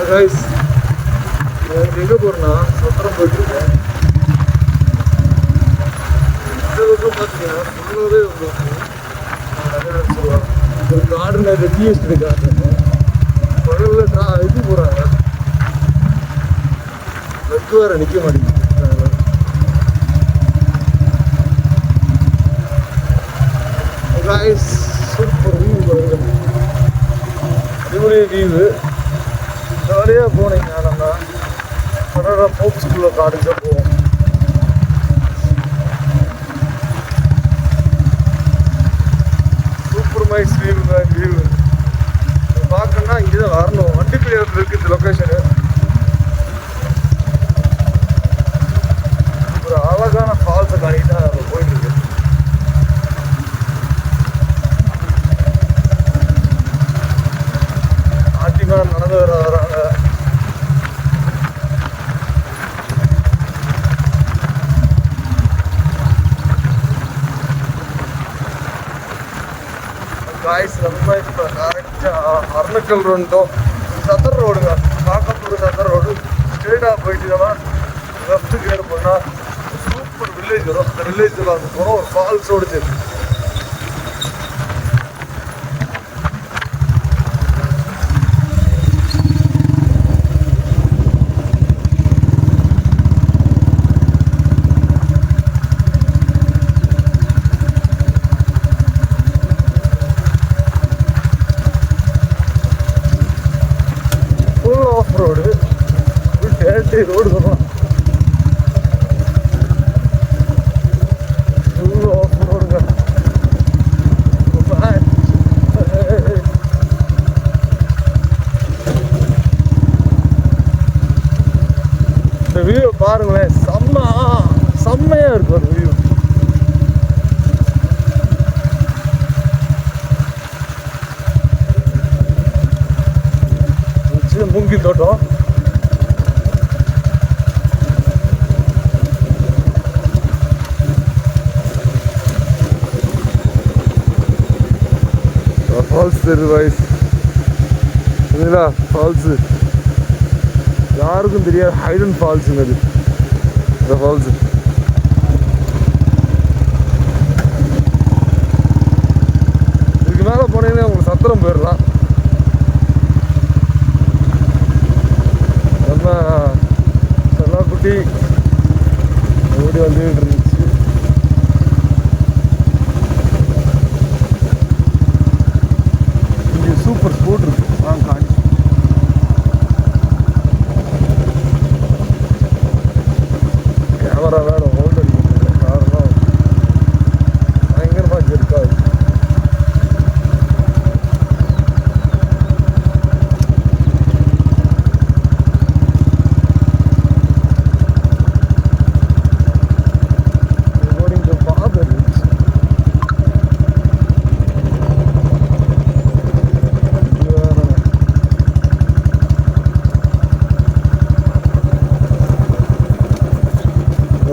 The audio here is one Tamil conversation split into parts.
கைஸ் எங்கே போகிறேன்னா சத்திரம் போயிட்டுருக்கேன். இந்த பக்கம் பார்த்தீங்கன்னா ஃபுல்லாகவே நிறையா சொல்லுவாங்க ஒரு கார்டனில் டீ எஸ்டேட் கார்டன் பகலில் இது போகிறாங்க. லக்கு வேறு நிற்க மாட்டேங்குது. கைஸ் சூப்பர் வியூ பாருங்க, அடிப்படைய வியூவு. ஜாலியாக போனீங்க நம்ம கனடா போப் ஸ்கூலில் காலேஜாக போவோம். சூப்பர் மைஸ் வியூங்க வியூ பார்க்கணுன்னா இங்கே தான் வரணும். வண்டிப்பிள்ளையாரத்தில் இருக்குது இந்த லொக்கேஷனு. ஒரு அழகான ஃபால்ஸை காணிட்டு தான் நம்ம போயிட்டுருக்கு. நடந்து வராங்க. காய்ஸ் நம்ம இப்போ கரெக்டாக அருணக்கல் ரோட்டோம் சத்தர் ரோடுங்க. காக்கத்தூர் சத்தர் ரோடு ஸ்ட்ரெயிட்டாக போயிட்டு லெஃப்ட்டுக்கு ஏறு போனால் சூப்பர் வில்லேஜ் வரும். அந்த வில்லேஜில் வந்து போகிறோம். ஒரு ஃபால்ஸ் ஓடுச்சு. ரோடு சொல்லலாம் ரோடுங்க. இந்த வியூ பாருங்களேன், செம்மையா இருக்கு ஒரு வியூ. மூங்கி தோட்டம். ஃபால்ஸ் தெரியுது வாய்ஸ் சரிங்களா? ஃபால்ஸு யாருக்கும் தெரியாது, ஹைடன் ஃபால்ஸுங்க அது. இந்த ஃபால்ஸு இதுக்கு மேலே போனீங்கன்னா உங்களுக்கு சத்திரம் போயிடலாம். நம்ம செல்லாக்குட்டி ஓடி வந்துட்டு இருந்துச்சு. சூப்பர் ஸ்போர்ட் இருக்கு. காஞ்சி கேமரா வேற ஹோல்ட் அடிக்க காரணம் பயங்கரமாக இருக்காது.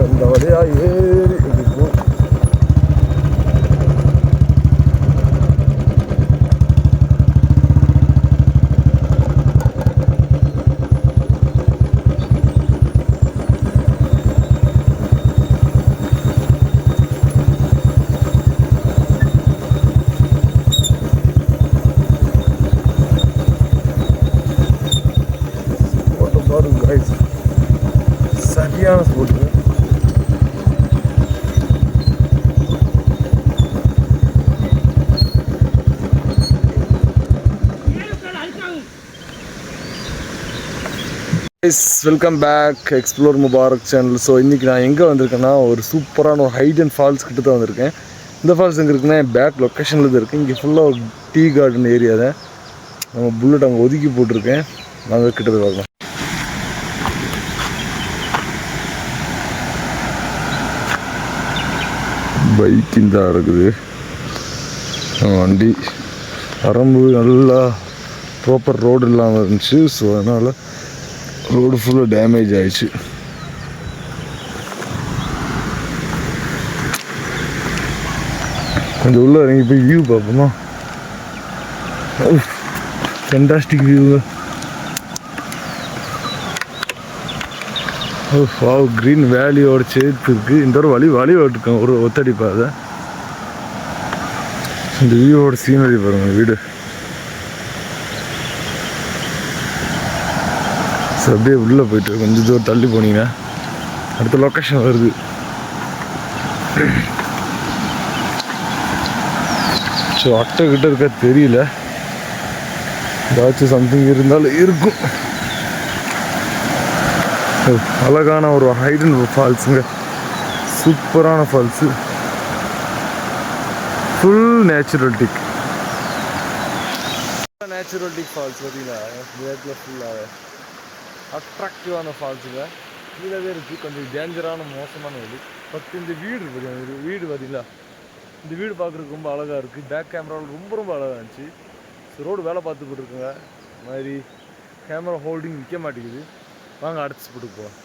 இந்த வழியா ஏறி இருக்கும். பாருங்க கைஸ், சரியான sport. Welcome back explore Mubarak channel. So இன்றைக்கி நான் எங்கே வந்திருக்கேன்னா ஒரு சூப்பரான ஒரு ஹைடன் ஃபால்ஸ் கிட்ட தான் வந்திருக்கேன். இந்த ஃபால்ஸ் எங்கே இருக்குன்னா பேக் லொக்கேஷனில் தான் இருக்குது. இங்கே ஃபுல்லாக ஒரு டீ கார்டன் ஏரியா தான். நம்ம புல்லட் அங்கே ஒதுக்கி போட்டிருக்கேன். நாங்கள் கிட்டது பார்க்கலாம். பைக்கிங் தான் இருக்குது வண்டி. வரம்பு நல்லா ப்ராப்பர் ரோடு இல்லாமல் இருந்துச்சு. ஸோ அதனால் ரோடு ஃபுல்லாக டேமேஜ் ஆயிடுச்சு. கொஞ்சம் உள்ளே இறங்கி போய் வியூ பார்ப்போமா? ஃபென்டாஸ்டிக் வியூங்க. ஓ வாவ், க்ரீன் வேலியோட சேர்த்து இருக்குது. இந்த ஒரு வழி ஓட்டிருக்கேன் ஒரு ஒத்தடி பாதை. இந்த வியூவோட சீனரி பாருங்க வீடு. ஸோ அப்படியே உள்ளே போயிட்டு கொஞ்சம் தூரம் தள்ளி போனீங்கன்னா அடுத்த லொக்கேஷன் வருது. ஸோ அட்டை கிட்ட இருக்க தெரியல, ஏதாச்சும் சம்திங் இருந்தாலும் இருக்கும். அழகான ஒரு ஹைடன் ஃபால்ஸுங்க, சூப்பரான ஃபால்ஸு, ஃபுல் நேச்சுரல்டிக். நேச்சுரல்டிக் ஃபால்ஸ் பார்த்தீங்கன்னா பேக்கில் ஃபுல்லாக அட்ராக்டிவான ஃபால்ஸுங்க. கீழே இருக்குது கொஞ்சம் டேஞ்சரான மோசமான வழி. பட் இந்த வீடு பார்த்தீங்கன்னா, வீடு பார்த்தீங்களா, இந்த வீடு பார்க்குறதுக்கு ரொம்ப அழகாக இருக்குது. பேக் கேமராவில் ரொம்ப அழகாக இருந்துச்சு. ஸோ ரோடு வேலை பார்த்து போட்டுருக்குங்க. மாதிரி கேமரா ஹோல்டிங் நிற்க மாட்டேங்குது. வாங்க அடைச்சி போட்டு போவோம்.